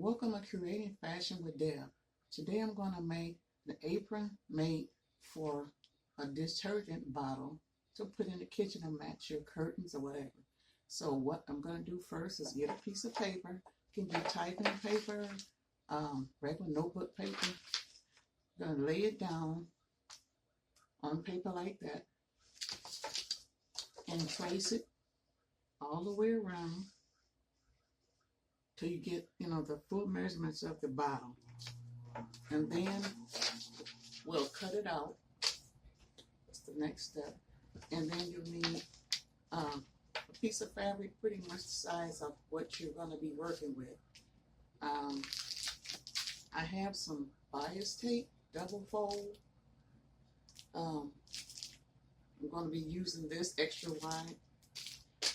Welcome to Creating Fashion with Deb. Today I'm going to make the apron made for a detergent bottle to put in the kitchen to match your curtains or whatever. So what I'm going to do first is get a piece of paper. It can be typing paper, regular notebook paper. I'm going to lay it down on paper like that and trace it all the way around till you get, the full measurements of the bottle. And then we'll cut it out. That's the next step. And then you need a piece of fabric pretty much the size of what you're going to be working with. I have some bias tape, double fold. I'm going to be using this extra wide.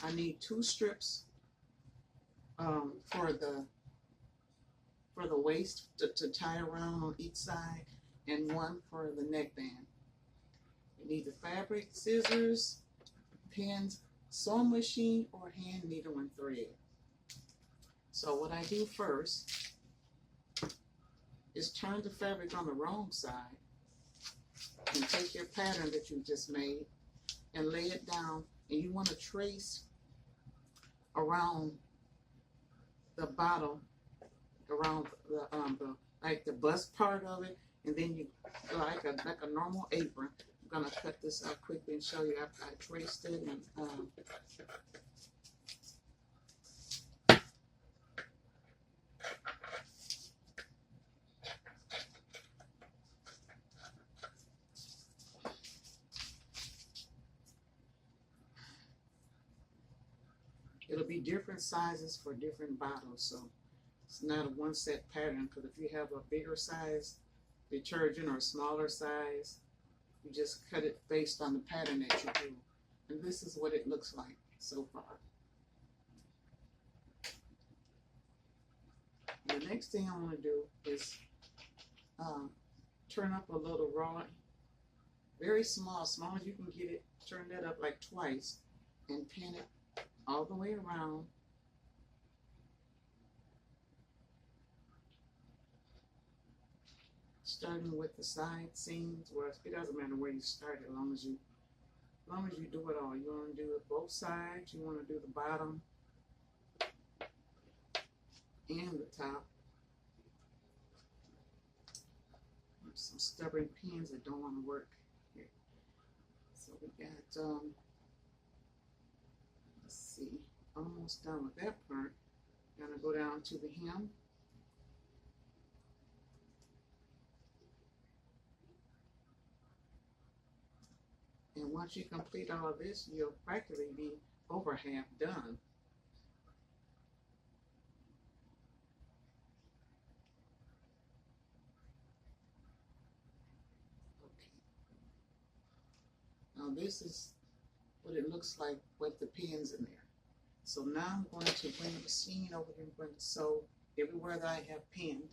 I need 2 strips for the waist to tie around on each side, and 1 for the neckband. You need the fabric, scissors, pins, sewing machine, or hand needle and thread. So what I do first is turn the fabric on the wrong side and take your pattern that you just made and lay it down, and you want to trace around the bottom, around the like the bust part of it, and then you like a normal apron. I'm gonna cut this out quickly and show you after I traced it. And it'll be different sizes for different bottles, so it's not a one set pattern, because if you have a bigger size detergent or a smaller size, you just cut it based on the pattern that you do. And this is what it looks like so far. The next thing I want to do is turn up a little raw, very small as you can get it. Turn that up like twice and pin it all the way around. Starting with the side seams, where it doesn't matter where you start, as long as you do it all. You want to do it both sides. You want to do the bottom and the top. There's some stubborn pins that don't want to work here. So we got let's see, almost done with that part. Gonna go down to the hem. And once you complete all of this, you'll practically be over half done. Okay. Now this is what it looks like with the pins in there. So now I'm going to bring the machine over here. I'm going to sew everywhere that I have pinned.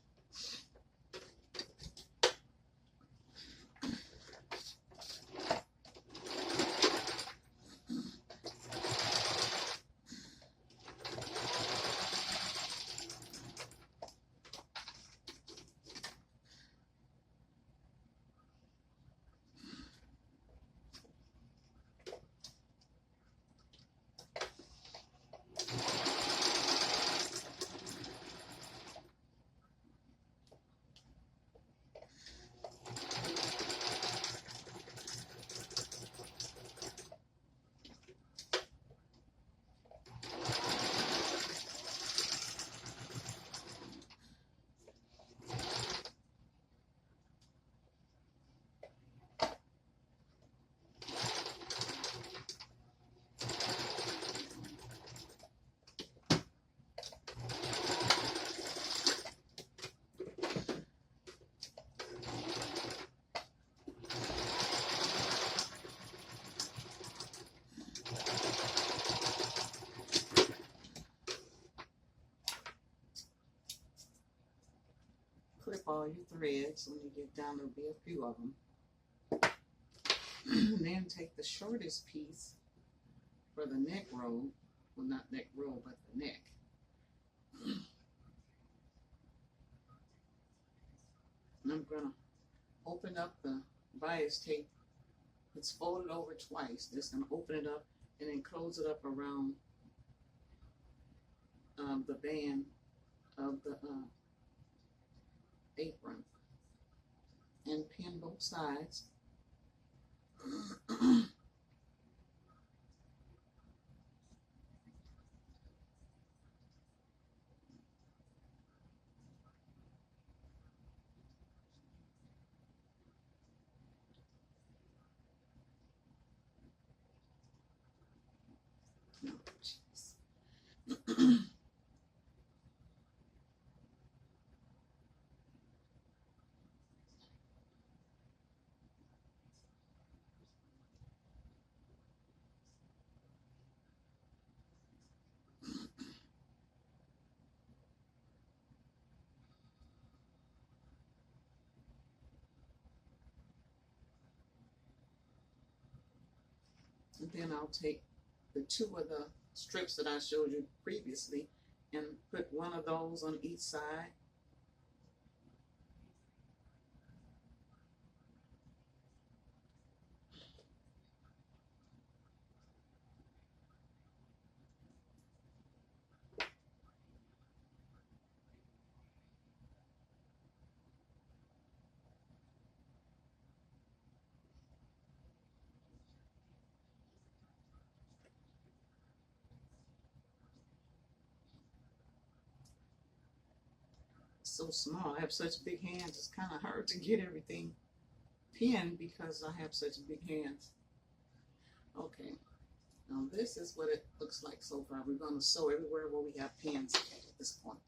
Clip all your threads. When you get down, there'll be a few of them. And then take the shortest piece for the neck roll. Well, not neck roll, but the neck. And I'm gonna open up the bias tape. It's folded over twice. Just gonna open it up and then close it up around the band of the apron and pin both sides. And then I'll take the two of the strips that I showed you previously and put one of those on each side. So small. I have such big hands. It's kind of hard to get everything pinned because I have such big hands. Okay. Now this is what it looks like so far. We're going to sew everywhere where we have pins at this point.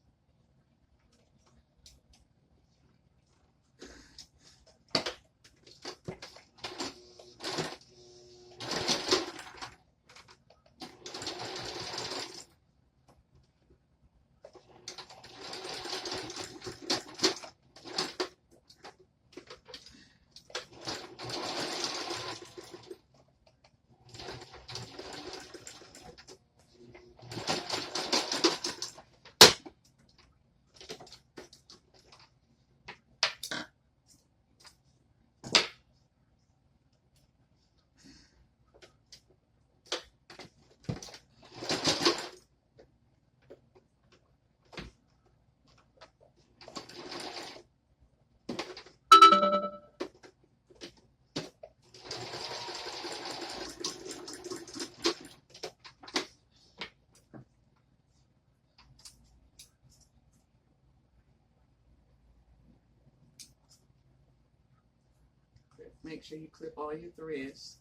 Make sure you clip all your threads.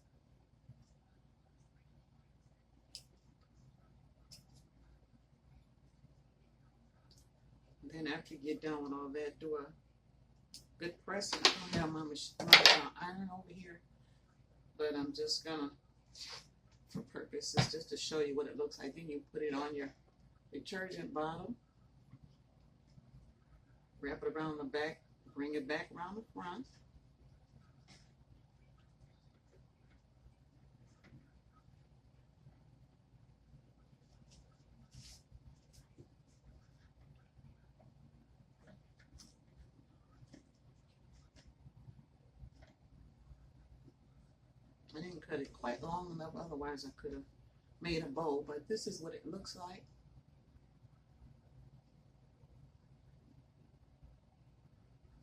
And then after you get done with all that, do a good pressing. I don't have my iron over here, but I'm just gonna, for purposes, just to show you what it looks like. Then you put it on your detergent bottle, wrap it around the back, bring it back around the front. I didn't cut it quite long enough, otherwise I could have made a bow, but this is what it looks like.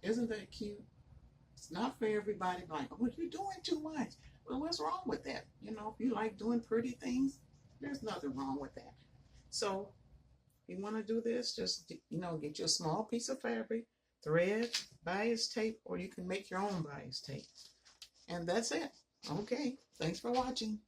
Isn't that cute? It's not for everybody. Like, oh, you're doing too much. Well, what's wrong with that? You know, if you like doing pretty things, there's nothing wrong with that. So, if you want to do this, just, you know, get you a small piece of fabric, thread, bias tape, or you can make your own bias tape. And that's it. Okay, thanks for watching.